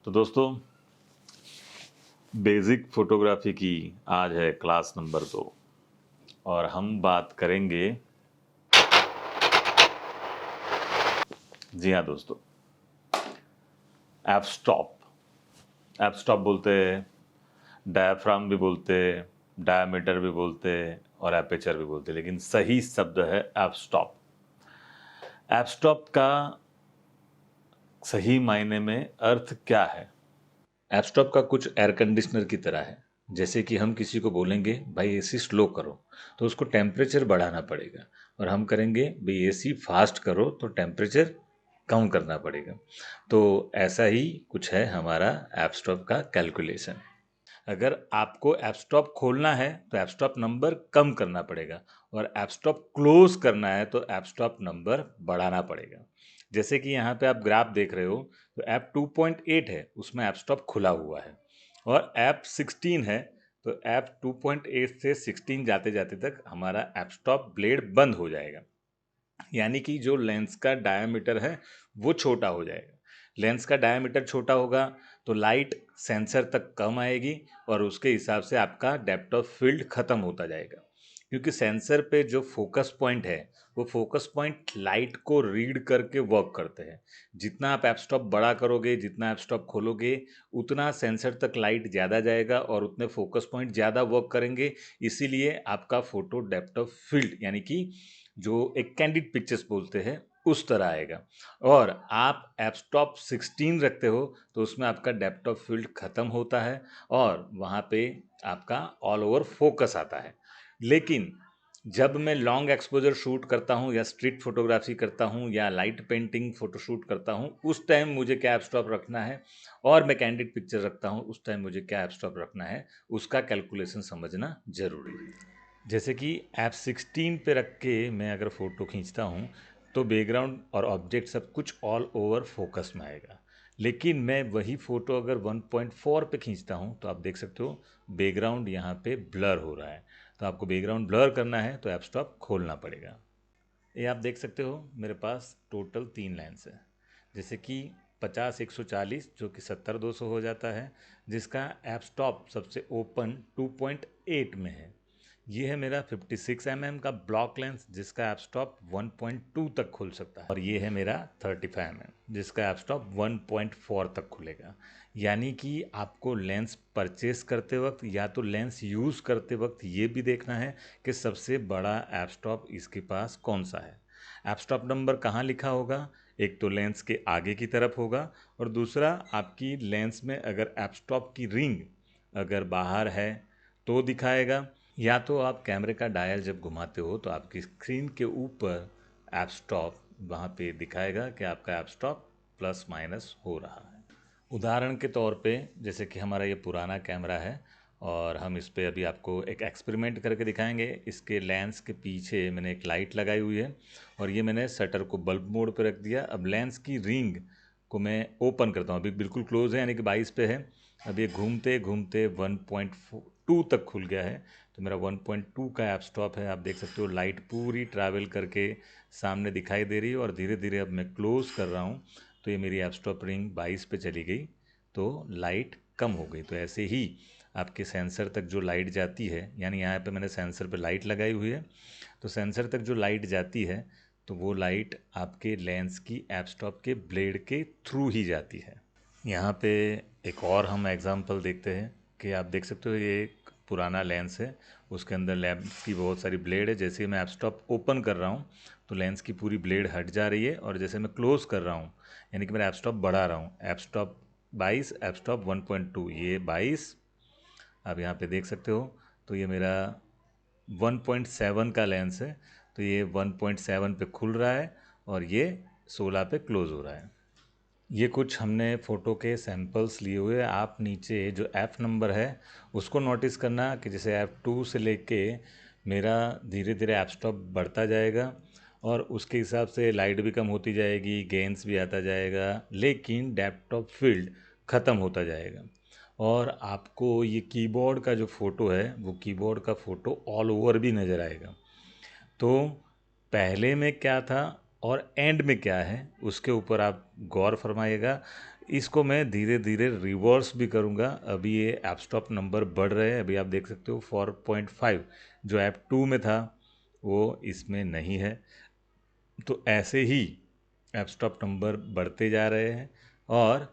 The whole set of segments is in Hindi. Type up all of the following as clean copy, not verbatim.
तो दोस्तों, बेसिक फोटोग्राफी की आज है क्लास नंबर 2 और हम बात करेंगे। जी हाँ दोस्तों, एफ स्टॉप बोलते हैं, डायाफ्राम भी बोलते हैं, डायामीटर भी बोलते हैं और एपेचर भी बोलते हैं, लेकिन सही शब्द है एफ स्टॉप। एफ स्टॉप का सही मायने में अर्थ क्या है? एफ स्टॉप का कुछ एयर कंडीशनर की तरह है। जैसे कि हम किसी को बोलेंगे भाई एसी स्लो करो, तो उसको टेम्परेचर बढ़ाना पड़ेगा, और हम करेंगे भाई एसी फास्ट करो तो टेम्परेचर कम करना पड़ेगा। तो ऐसा ही कुछ है हमारा ऐप स्टॉप का कैलकुलेशन। अगर आपको ऐप स्टॉप खोलना है तो ऐप स्टॉप नंबर कम करना पड़ेगा, और ऐप स्टॉप क्लोज करना है तो ऐप स्टॉप नंबर बढ़ाना पड़ेगा। जैसे कि यहाँ पे आप ग्राफ देख रहे हो, तो ऐप 2.8 है, उसमें ऐप स्टॉप खुला हुआ है, और ऐप 16 है, तो ऐप 2.8 से 16 जाते जाते तक हमारा ऐप स्टॉप ब्लेड बंद हो जाएगा। यानी कि जो लेंस का डायामीटर है वो छोटा हो जाएगा। लेंस का डायामीटर छोटा होगा तो लाइट सेंसर तक कम आएगी, और उसके हिसाब से आपका डेप्थ ऑफ फील्ड ख़त्म होता जाएगा। क्योंकि सेंसर पे जो फोकस पॉइंट है, वो फोकस पॉइंट लाइट को रीड करके वर्क करते हैं। जितना आप ऐप स्टॉप बड़ा करोगे, जितना ऐप स्टॉप खोलोगे, उतना सेंसर तक लाइट ज़्यादा जाएगा और उतने फोकस पॉइंट ज़्यादा वर्क करेंगे। इसीलिए आपका फोटो डेप्थ ऑफ फील्ड यानी कि जो एक कैंडिड पिक्चर्स बोलते हैं उस तरह आएगा। और आप ऐप स्टॉप 16 रखते हो तो उसमें आपका डेप्थ ऑफ फील्ड ख़त्म होता है, और वहाँ पे आपका ऑल ओवर फोकस आता है। लेकिन जब मैं लॉन्ग एक्सपोजर शूट करता हूँ, या स्ट्रीट फोटोग्राफी करता हूँ, या लाइट पेंटिंग फोटो शूट करता हूँ, उस टाइम मुझे क्या ऐप स्टॉप रखना है, और मैं कैंडिड पिक्चर रखता हूँ उस टाइम मुझे क्या ऐप स्टॉप रखना है, उसका कैलकुलेशन समझना जरूरी है। जैसे कि ऐप 16 पे रख के मैं अगर फ़ोटो खींचता हूँ, तो बैकग्राउंड और ऑब्जेक्ट सब कुछ ऑल ओवर फोकस में आएगा। लेकिन मैं वही फ़ोटो अगर 1.4 पे खींचता हूँ, तो आप देख सकते हो बैकग्राउंड यहाँ पे ब्लर हो रहा है। तो आपको बैकग्राउंड ब्लर करना है तो ऐप स्टॉप खोलना पड़ेगा। ये आप देख सकते हो मेरे पास टोटल 3 लेंस है। जैसे कि 50-140 जो कि 70-200 हो जाता है, जिसका ऐप स्टॉप सबसे ओपन 2.8 में है। ये है मेरा 56 mm का ब्लॉक लेंस, जिसका ऐप स्टॉप 1.2 तक खुल सकता है, और ये है मेरा 35 mm जिसका ऐप स्टॉप 1.4 तक खुलेगा। यानी कि आपको लेंस परचेस करते वक्त या तो लेंस यूज़ करते वक्त ये भी देखना है कि सबसे बड़ा ऐप स्टॉप इसके पास कौन सा है। ऐप स्टॉप नंबर कहाँ लिखा होगा? एक तो लेंस के आगे की तरफ होगा, और दूसरा आपकी लेंस में अगर ऐप स्टॉप की रिंग अगर बाहर है तो दिखाएगा, या तो आप कैमरे का डायल जब घुमाते हो तो आपकी स्क्रीन के ऊपर ऐप स्टॉप वहाँ पे दिखाएगा कि आपका ऐप स्टॉप प्लस माइनस हो रहा है। उदाहरण के तौर पे, जैसे कि हमारा ये पुराना कैमरा है, और हम इस पे अभी आपको एक एक्सपेरिमेंट करके दिखाएंगे। इसके लेंस के पीछे मैंने एक लाइट लगाई हुई है, और ये मैंने शटर को बल्ब मोड पे रख दिया। अब लेंस की रिंग को मैं ओपन करता हूँ, अभी बिल्कुल क्लोज है यानी कि 22 पे है। अब ये घूमते घूमते 1.2 तक खुल गया है, तो मेरा 1.2 का ऐप स्टॉप है। आप देख सकते हो लाइट पूरी ट्रैवल करके सामने दिखाई दे रही है, और धीरे धीरे अब मैं क्लोज़ कर रहा हूँ तो ये मेरी ऐप स्टॉप रिंग 22 पे चली गई, तो लाइट कम हो गई। तो ऐसे ही आपके सेंसर तक जो लाइट जाती है, यानी यहाँ पे मैंने सेंसर पे लाइट लगाई हुई है, तो सेंसर तक जो लाइट जाती है तो वो लाइट आपके लेंस की ऐप स्टॉप के ब्लेड के थ्रू ही जाती है। यहाँ पे एक और हम एग्जांपल देखते हैं कि आप देख सकते हो ये एक पुराना लेंस है, उसके अंदर लेंस की बहुत सारी ब्लेड है। जैसे ही मैं ऐप स्टॉप ओपन कर रहा हूँ तो लेंस की पूरी ब्लेड हट जा रही है, और जैसे मैं क्लोज़ कर रहा हूँ यानी कि मैं ऐप स्टॉप बढ़ा रहा हूँ, ऐप स्टॉप 22, ऐप स्टॉप 1.2, ये 22 आप यहाँ पे देख सकते हो। तो ये मेरा 1.7 का लेंस है, तो ये 1.7 पे खुल रहा है, और ये 16 पे क्लोज़ हो रहा है। ये कुछ हमने फ़ोटो के सैंपल्स लिए हुए हैं। आप नीचे जो ऐप नंबर है उसको नोटिस करना कि जैसे ऐप 2 से लेके मेरा धीरे धीरे ऐप स्टॉप बढ़ता जाएगा, और उसके हिसाब से लाइट भी कम होती जाएगी, गेंस भी आता जाएगा, लेकिन डेप्थ ऑफ फील्ड ख़त्म होता जाएगा। और आपको ये कीबोर्ड का जो फ़ोटो है वो कीबोर्ड का फ़ोटो ऑल ओवर भी नज़र आएगा। तो पहले में क्या था और एंड में क्या है, उसके ऊपर आप गौर फरमाइएगा। इसको मैं धीरे धीरे रिवर्स भी करूँगा। अभी ये ऐप स्टॉप नंबर बढ़ रहे हैं, अभी आप देख सकते हो 4.5 जो ऐप 2 में था वो इसमें नहीं है। तो ऐसे ही ऐप स्टॉप नंबर बढ़ते जा रहे हैं और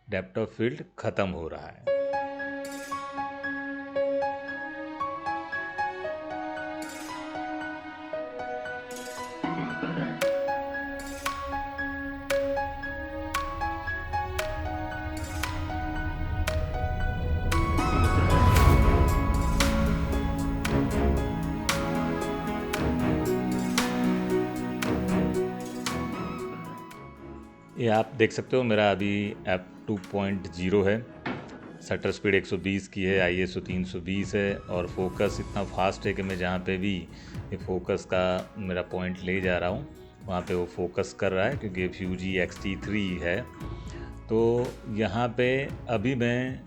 डेप्थ ऑफ फील्ड ख़त्म हो रहा है। ये आप देख सकते हो मेरा अभी ऐप 2.0 है, शटर स्पीड 120 की है, ISO 320 है और फोकस इतना फास्ट है कि मैं जहाँ पे भी ये फोकस का मेरा पॉइंट ले जा रहा हूँ वहाँ पे वो फोकस कर रहा है, क्योंकि फ्यूजी X-T3 है। तो यहाँ पे अभी मैं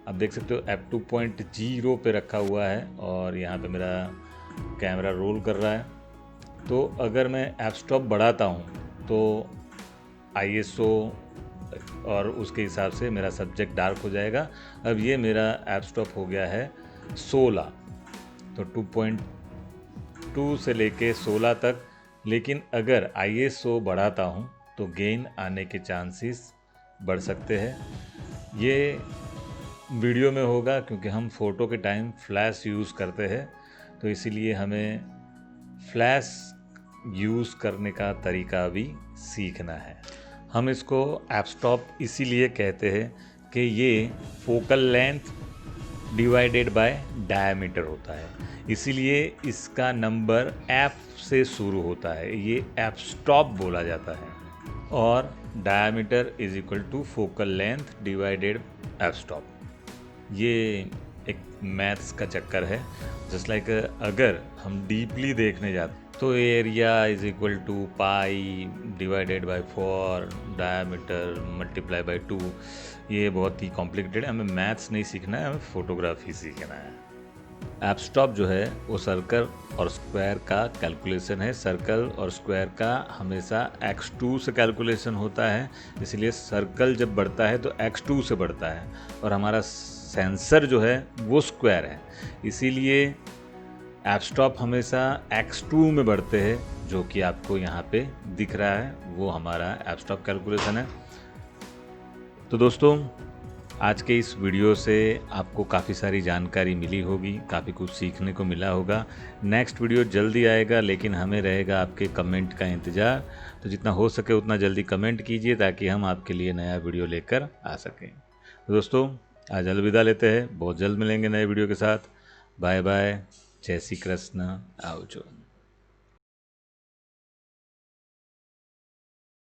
आप देख सकते हो ऐप 2.0 पे रखा हुआ है और यहाँ पे मेरा कैमरा रोल कर रहा है। तो अगर मैं ऐप स्टॉप बढ़ाता हूँ तो ISO और उसके हिसाब से मेरा सब्जेक्ट डार्क हो जाएगा। अब ये मेरा ऐप स्टॉप हो गया है 16, तो 2.2 से लेके 16 तक। लेकिन अगर ISO बढ़ाता हूँ तो गेन आने के चांसेस बढ़ सकते हैं। ये वीडियो में होगा क्योंकि हम फ़ोटो के टाइम फ्लैश यूज़ करते हैं, तो इसीलिए हमें फ्लैश यूज़ करने का तरीका भी सीखना है। हम इसको ऐप स्टॉप इसीलिए कहते हैं कि ये focal length divided by diameter होता है, इसीलिए इसका नंबर ऐप से शुरू होता है, ये ऐप स्टॉप बोला जाता है। और diameter is equal to focal length divided f stop. ये एक मैथ्स का चक्कर है। जस्ट लाइक अगर हम डीपली देखने जाते तो area is equal to pi divided by 4 diameter multiply by 2। ये बहुत ही कॉम्प्लिकेटेड है, हमें मैथ्स नहीं सीखना है, हमें फोटोग्राफी सीखना है। ऐप स्टॉप जो है वो सर्कल और स्क्वायर का कैलकुलेशन है। सर्कल और स्क्वायर का हमेशा x2 से कैलकुलेशन होता है, इसलिए सर्कल जब बढ़ता है तो x2 से बढ़ता है और हमारा सेंसर जो है वो स्क्वायर है, इसीलिए ऐप स्टॉप हमेशा x2 में बढ़ते हैं, जो कि आपको यहाँ पे दिख रहा है, वो हमारा ऐप स्टॉप कैलकुलेशन है। तो दोस्तों आज के इस वीडियो से आपको काफ़ी सारी जानकारी मिली होगी, काफ़ी कुछ सीखने को मिला होगा। नेक्स्ट वीडियो जल्दी आएगा, लेकिन हमें रहेगा आपके कमेंट का इंतज़ार। तो जितना हो सके उतना जल्दी कमेंट कीजिए ताकि हम आपके लिए नया वीडियो लेकर आ सकें। तो दोस्तों आज अलविदा लेते हैं, बहुत जल्द मिलेंगे नए वीडियो के साथ। बाय बाय, जय श्री कृष्ण, आवजो।